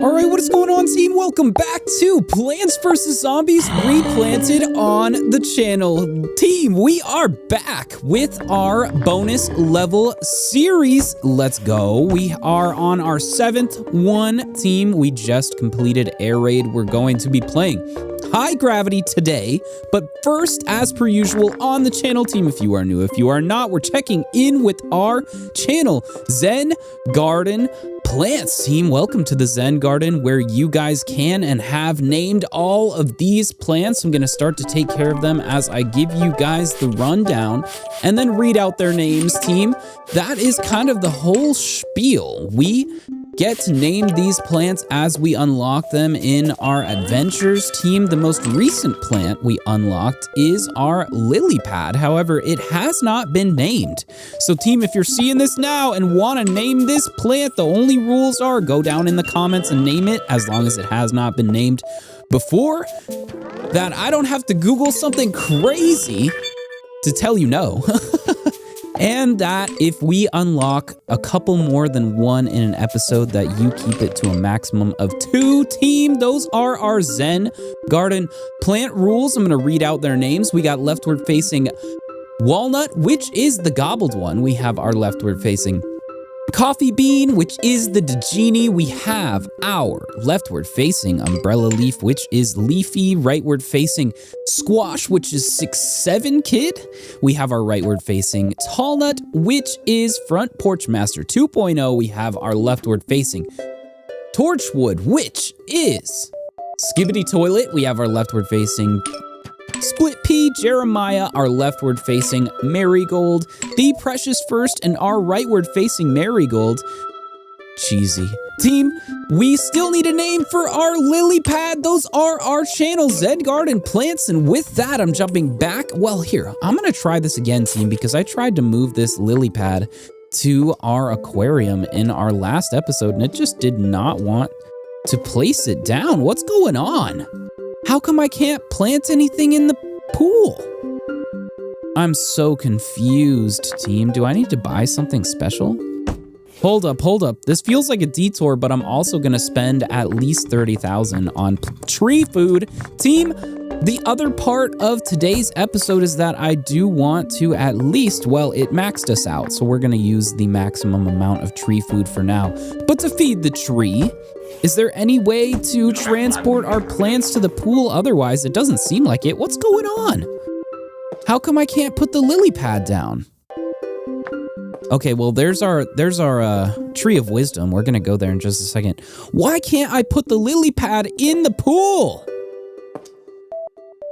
All right, what is going on, team? Welcome back to Plants vs. Zombies Replanted on the channel. Team, we are back with our bonus level series. Let's go. We are on our 7th one, team. We just completed Air Raid. We're going to be playing High Gravity today, but first, as per usual on the channel, team, if you are new, if you are not, we're checking in with our channel, Zen Garden Plants. Team, welcome to the Zen Garden, where you guys can and have named all of these plants. I'm going to start to take care of them as I give you guys the rundown and then read out their names, team. That is kind of the whole spiel. We get to name these plants as we unlock them in our adventures, team. The most recent plant we unlocked is our lily pad. However, it has not been named. So, team, if you're seeing this now and want to name this plant, the only rules are go down in the comments and name it as long as it has not been named before. That I don't have to Google something crazy to tell you no. And that if we unlock a couple more than one in an episode, that you keep it to a maximum of 2, team. Those are our Zen Garden plant rules. I'm going to read out their names. We got leftward facing walnut, which is the gobbled one. We have our leftward facing coffee bean, which is the Degenie. We have our leftward facing umbrella leaf, which is leafy. Rightward facing squash, which is 6-7 kid. We have our rightward facing tall nut, which is front porch master 2.0. We have our leftward facing torchwood, which is skibbity toilet. We have our leftward facing split pea, Jeremiah, our leftward facing marigold, the precious first, and our rightward facing marigold, cheesy. Team, we still need a name for our lily pad. Those are our channel, Zen Garden Plants, and with that, I'm jumping back. Well, here, I'm gonna try this again, team, because I tried to move this lily pad to our aquarium in our last episode, and it just did not want to place it down. What's going on? How come I can't plant anything in the pool? I'm so confused, team. Do I need to buy something special? Hold up. This feels like a detour, but I'm also gonna spend at least 30,000 on tree food. Team, the other part of today's episode is that I do want to at least, well, it maxed us out, so we're gonna use the maximum amount of tree food for now. But to feed the tree, is there any way to transport our plants to the pool? Otherwise, it doesn't seem like it. What's going on? How come I can't put the lily pad down? Okay, well, there's our tree of wisdom. We're gonna go there in just a second. Why can't I put the lily pad in the pool?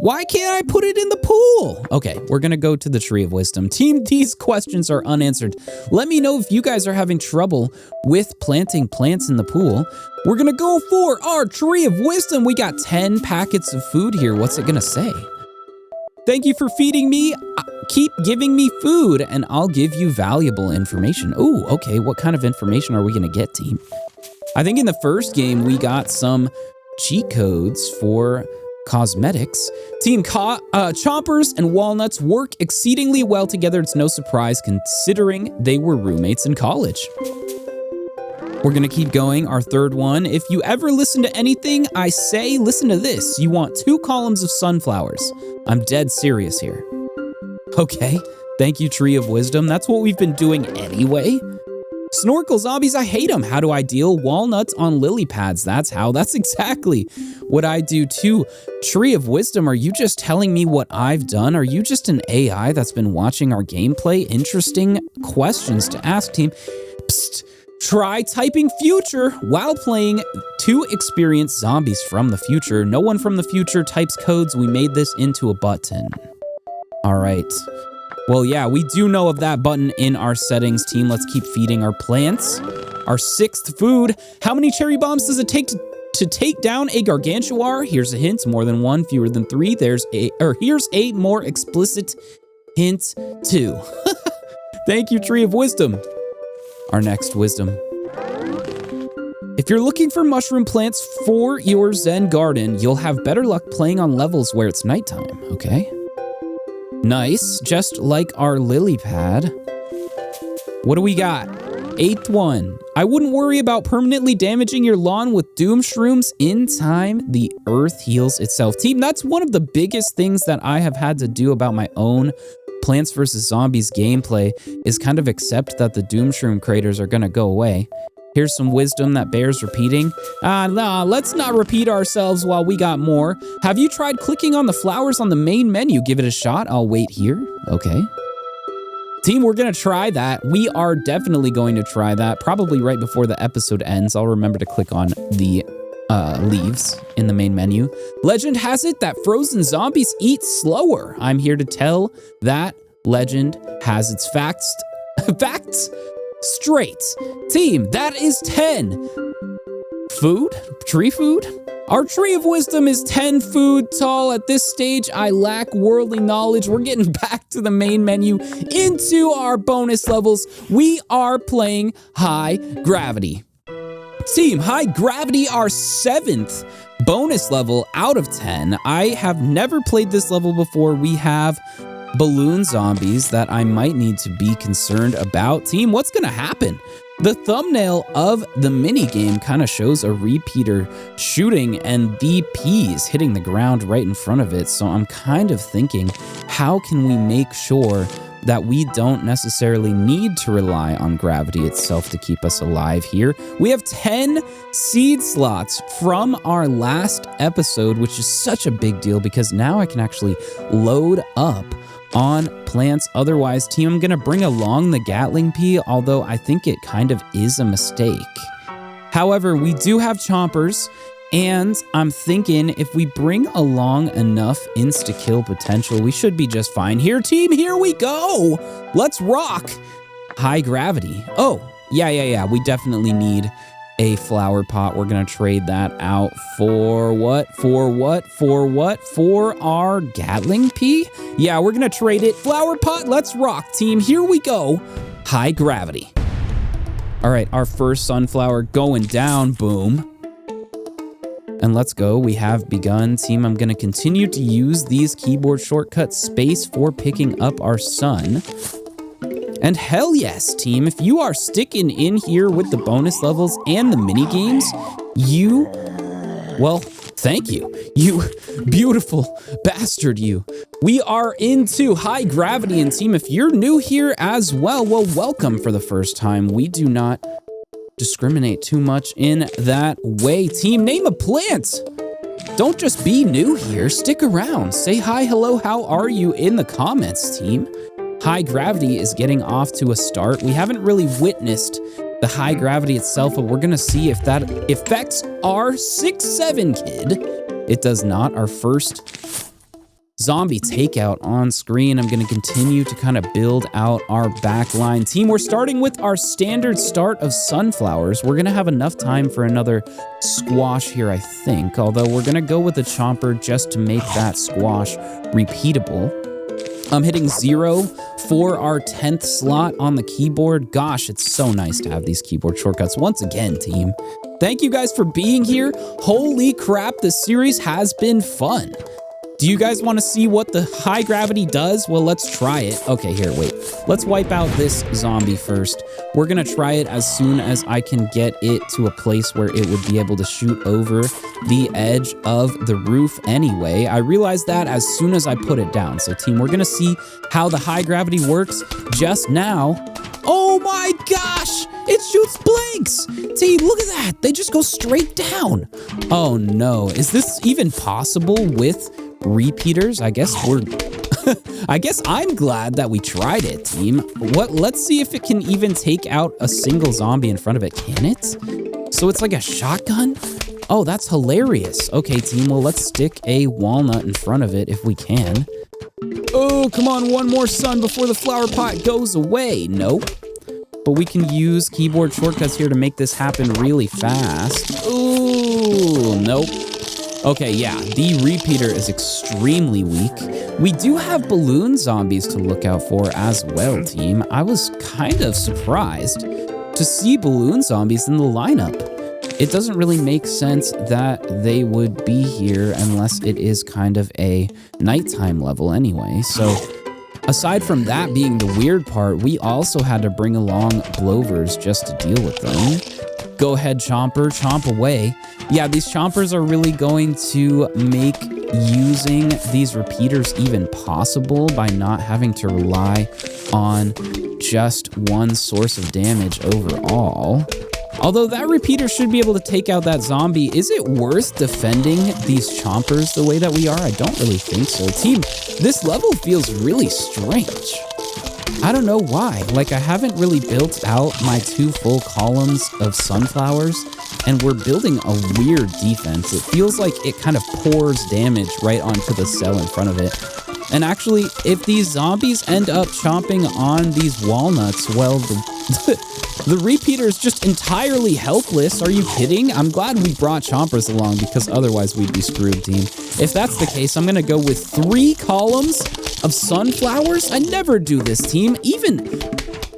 Why can't I put it in the pool? Okay, we're gonna go to the tree of wisdom. Team, these questions are unanswered. Let me know if you guys are having trouble with planting plants in the pool. We're gonna go for our tree of wisdom. We got 10 packets of food here. What's it gonna say? Thank you for feeding me. Keep giving me food and I'll give you valuable information. Oh, okay, what kind of information are we gonna get, team? I think in the first game we got some cheat codes for cosmetics. Team, chompers and walnuts work exceedingly well together. It's no surprise considering they were roommates in college. We're gonna keep going. Our third one. If you ever listen to anything I say, listen to this. You want 2 columns of sunflowers. I'm dead serious here. Okay, thank you, Tree of Wisdom. That's what we've been doing anyway. Snorkel zombies, I hate them. How do I deal? Walnuts on lily pads. That's how. That's exactly what I do too. Tree of Wisdom, are you just telling me what I've done? Are you just an AI that's been watching our gameplay? Interesting questions to ask, team. Psst. Try typing future while playing to experience zombies from the future. No one from the future types codes. We made this into a button. All right. Well, yeah, we do know of that button in our settings, team. Let's keep feeding our plants. Our 6th food. How many cherry bombs does it take to take down a gargantuar? Here's a hint. More than 1, fewer than 3. Here's a more explicit hint 2. Thank you, Tree of Wisdom. Our next wisdom. If you're looking for mushroom plants for your Zen garden, you'll have better luck playing on levels where it's nighttime, okay? Nice, just like our lily pad. What do we got? 8th one. I wouldn't worry about permanently damaging your lawn with doom shrooms. In time, the earth heals itself. Team, that's one of the biggest things that I have had to do about my own Plants vs. Zombies gameplay is kind of accept that the doom shroom craters are gonna go away. Here's some wisdom that bears repeating. Nah, let's not repeat ourselves while we got more. Have you tried clicking on the flowers on the main menu? Give it a shot. I'll wait here. Okay. Team, we're gonna try that. We are definitely going to try that. Probably right before the episode ends. I'll remember to click on the leaves in the main menu. Legend has it that frozen zombies eat slower. I'm here to tell that legend has its facts straight. Team, that is 10. Food? Tree food? Our tree of wisdom is 10 food tall. At this stage, I lack worldly knowledge. We're getting back to the main menu into our bonus levels. We are playing high gravity. Team, high gravity, our 7th bonus level out of 10. I have never played this level before. We have balloon zombies that I might need to be concerned about. Team, what's gonna happen? The thumbnail of the minigame kind of shows a repeater shooting and the peas hitting the ground right in front of it. So I'm kind of thinking, how can we make sure that we don't necessarily need to rely on gravity itself to keep us alive here? We have 10 seed slots from our last episode, which is such a big deal because now I can actually load up on plants. Otherwise, team, I'm gonna bring along the Gatling pea, although I think it kind of is a mistake. However, we do have chompers, and I'm thinking if we bring along enough insta-kill potential, we should be just fine. Here, team, here we go. Let's rock. High gravity. Oh, yeah. We definitely need a flower pot. We're gonna trade that out for what? For our Gatling pea? Yeah, we're gonna trade it. Flower pot, let's rock, team. Here we go. High gravity. All right, our first sunflower going down. Boom. And let's go. We have begun. Team, I'm gonna continue to use these keyboard shortcuts, space for picking up our sun. And hell yes, team, if you are sticking in here with the bonus levels and the mini games, well, thank you. You beautiful bastard, you. We are into high gravity, and team, if you're new here as well, welcome for the first time. We do not discriminate too much in that way. Team, name a plant. Don't just be new here, stick around. Say hi, hello, how are you in the comments, team. High gravity is getting off to a start. We haven't really witnessed the high gravity itself, but we're gonna see if that affects our 6-7 kid. It does not. Our first zombie takeout on screen. I'm gonna continue to kind of build out our back line. Team, we're starting with our standard start of sunflowers. We're gonna have enough time for another squash here, I think, although we're gonna go with a chomper just to make that squash repeatable. I'm hitting 0 for our 10th slot on the keyboard. Gosh, it's so nice to have these keyboard shortcuts once again, team. Thank you guys for being here. Holy crap, this series has been fun. Do you guys want to see what the high gravity does? Well, let's try it. Okay, here, wait. Let's wipe out this zombie first. We're gonna try it as soon as I can get it to a place where it would be able to shoot over the edge of the roof anyway. I realized that as soon as I put it down. So team, we're gonna see how the high gravity works just now. Oh my gosh, it shoots blanks. Team, look at that. They just go straight down. Oh no, is this even possible with repeaters? I guess I guess I'm glad that we tried it, team. Let's see if it can even take out a single zombie in front of it. Can it? So it's like a shotgun? Oh, that's hilarious. Okay, team, well, let's stick a walnut in front of it if we can. Oh, come on, one more sun before the flower pot goes away. Nope. But we can use keyboard shortcuts here to make this happen really fast. Ooh, nope. Okay, yeah, the repeater is extremely weak. We do have balloon zombies to look out for as well, team. I was kind of surprised to see balloon zombies in the lineup. It doesn't really make sense that they would be here unless it is kind of a nighttime level anyway. So Aside from that being the weird part, we also had to bring along Blovers just to deal with them. Go ahead, Chomper, chomp away. Yeah, these Chompers are really going to make using these repeaters even possible by not having to rely on just one source of damage overall. Although that repeater should be able to take out that zombie, is it worth defending these Chompers the way that we are? I don't really think so. Team, this level feels really strange. I don't know why. Like, I haven't really built out my 2 full columns of sunflowers, and we're building a weird defense. It feels like it kind of pours damage right onto the cell in front of it. And actually, if these zombies end up chomping on these walnuts, well, the repeater is just entirely helpless. Are you kidding? I'm glad we brought Chompers along because otherwise we'd be screwed, team. If that's the case, I'm gonna go with 3 columns of sunflowers. I never do this, team,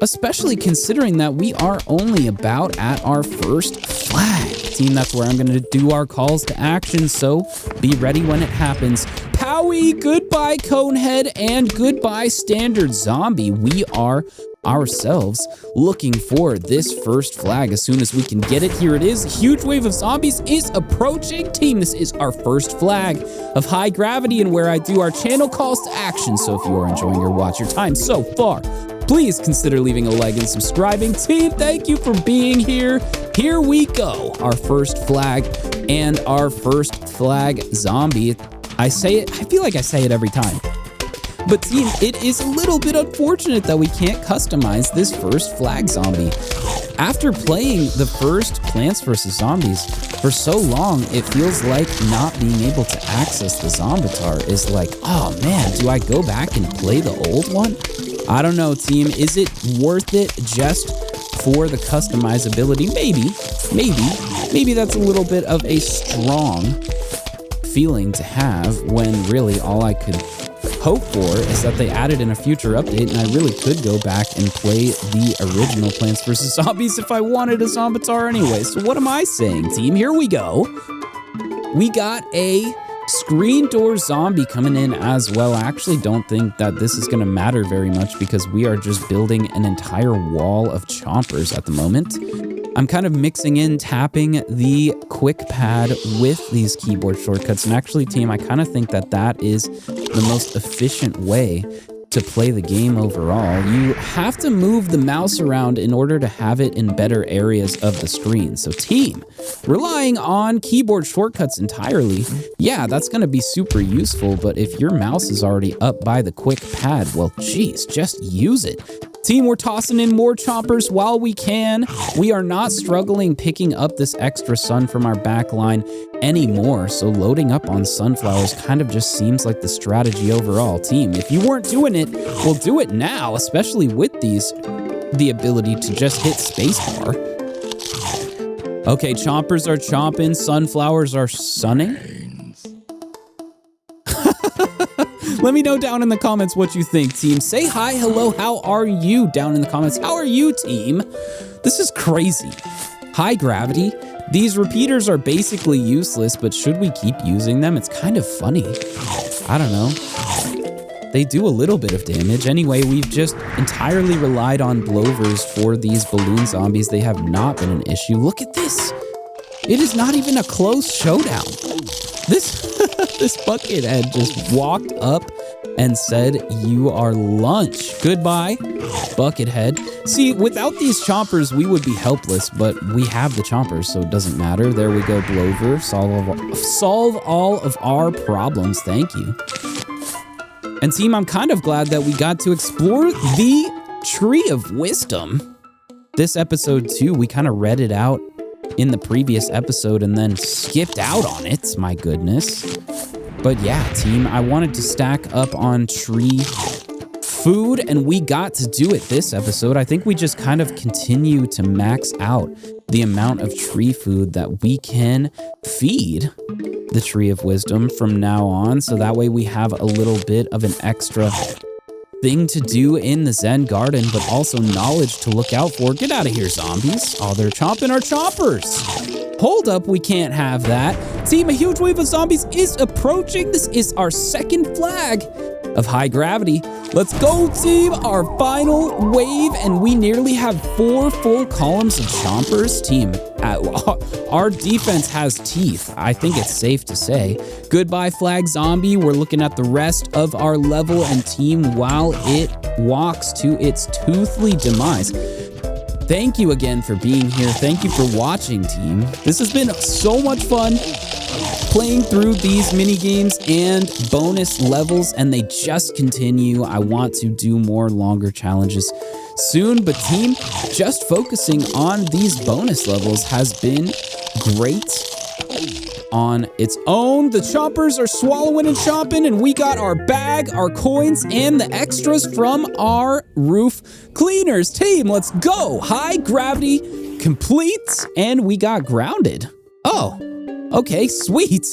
especially considering that we are only about at our first flag. Team, that's where I'm gonna do our calls to action, so be ready when it happens. Powie, goodbye Conehead, and goodbye Standard Zombie. We are ourselves looking for this first flag as soon as we can get it. Here it is. A huge wave of zombies is approaching. Team, this is our first flag of High Gravity and where I do our channel calls to action. So if you are enjoying your watch, your time so far, please consider leaving a like and subscribing. Team, thank you for being here. Here we go. Our first flag and our first flag zombie. I say it, I feel like I say it every time. But team, it is a little bit unfortunate that we can't customize this first flag zombie. After playing the first Plants vs. Zombies for so long, it feels like not being able to access the Zombitar is like, oh man, do I go back and play the old one? I don't know, team. Is it worth it just for the customizability? Maybe that's a little bit of a strong feeling to have when really all I could hope for is that they added in a future update and I really could go back and play the original Plants vs. Zombies if I wanted a Zombitar anyway. So what am I saying, team? Here we go. We got a screen door zombie coming in as well. I actually don't think that this is going to matter very much because we are just building an entire wall of chompers at the moment. I'm kind of mixing in tapping the quick pad with these keyboard shortcuts. And actually, team, I kind of think that that is the most efficient way to play the game overall. You have to move the mouse around in order to have it in better areas of the screen. So team, relying on keyboard shortcuts entirely, yeah, that's going to be super useful. But if your mouse is already up by the quick pad, well, geez, just use it. Team, we're tossing in more chompers while we can. We are not struggling picking up this extra sun from our back line anymore, so loading up on sunflowers kind of just seems like the strategy overall. Team, if you weren't doing it, we'll do it now, especially with the ability to just hit spacebar. Okay, chompers are chomping, sunflowers are sunning. Let me know down in the comments what you think, team. Say hi, hello, how are you down in the comments? How are you, team? This is crazy. High gravity. These repeaters are basically useless, but should we keep using them? It's kind of funny. I don't know. They do a little bit of damage. Anyway, we've just entirely relied on Blovers for these balloon zombies. They have not been an issue. Look at this. It is not even a close showdown. This buckethead just walked up and said, you are lunch. Goodbye, buckethead. See, without these chompers, we would be helpless, but we have the chompers, so it doesn't matter. There we go, Blover. Solve all of our problems. Thank you. And team, I'm kind of glad that we got to explore the Tree of Wisdom. This episode, too, we kind of read it out in the previous episode and then skipped out on it, my goodness. But yeah, team, I wanted to stack up on tree food and we got to do it this episode. I think we just kind of continue to max out the amount of tree food that we can feed the Tree of Wisdom from now on. So that way we have a little bit of an extra thing to do in the Zen Garden, but also knowledge to look out for. Get out of here, zombies. Oh, they're chomping our chompers. Hold up, we can't have that. Team, a huge wave of zombies is approaching. This is our second flag. of high gravity. Let's go, team! Our final wave, and we nearly have 4 full columns of chompers. Team, our defense has teeth. I think it's safe to say. Goodbye, flag zombie. We're looking at the rest of our level and team while it walks to its toothly demise. Thank you again for being here. Thank you for watching, team. This has been so much fun playing through these mini games and bonus levels, and they just continue. I want to do more longer challenges soon, but team, just focusing on these bonus levels has been great on its own. The chompers are swallowing and chomping, and we got our bag, our coins, and the extras from our roof cleaners. Team, let's go. High gravity complete, and we got grounded. Oh, okay, sweet.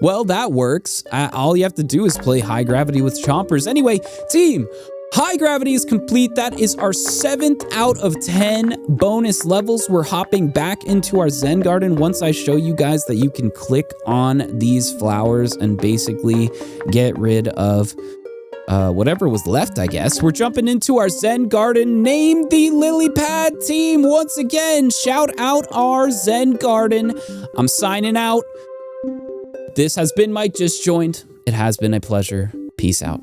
Well, that works. All you have to do is play high gravity with chompers. Anyway, team, high gravity is complete. That is our 7th out of 10 bonus levels. We're hopping back into our Zen Garden once I show you guys that you can click on these flowers and basically get rid of whatever was left, I guess. We're jumping into our Zen Garden. Name the lily pad, team. Once again, shout out our Zen Garden. I'm signing out. This has been Mike Just Joined. It has been a pleasure. Peace out.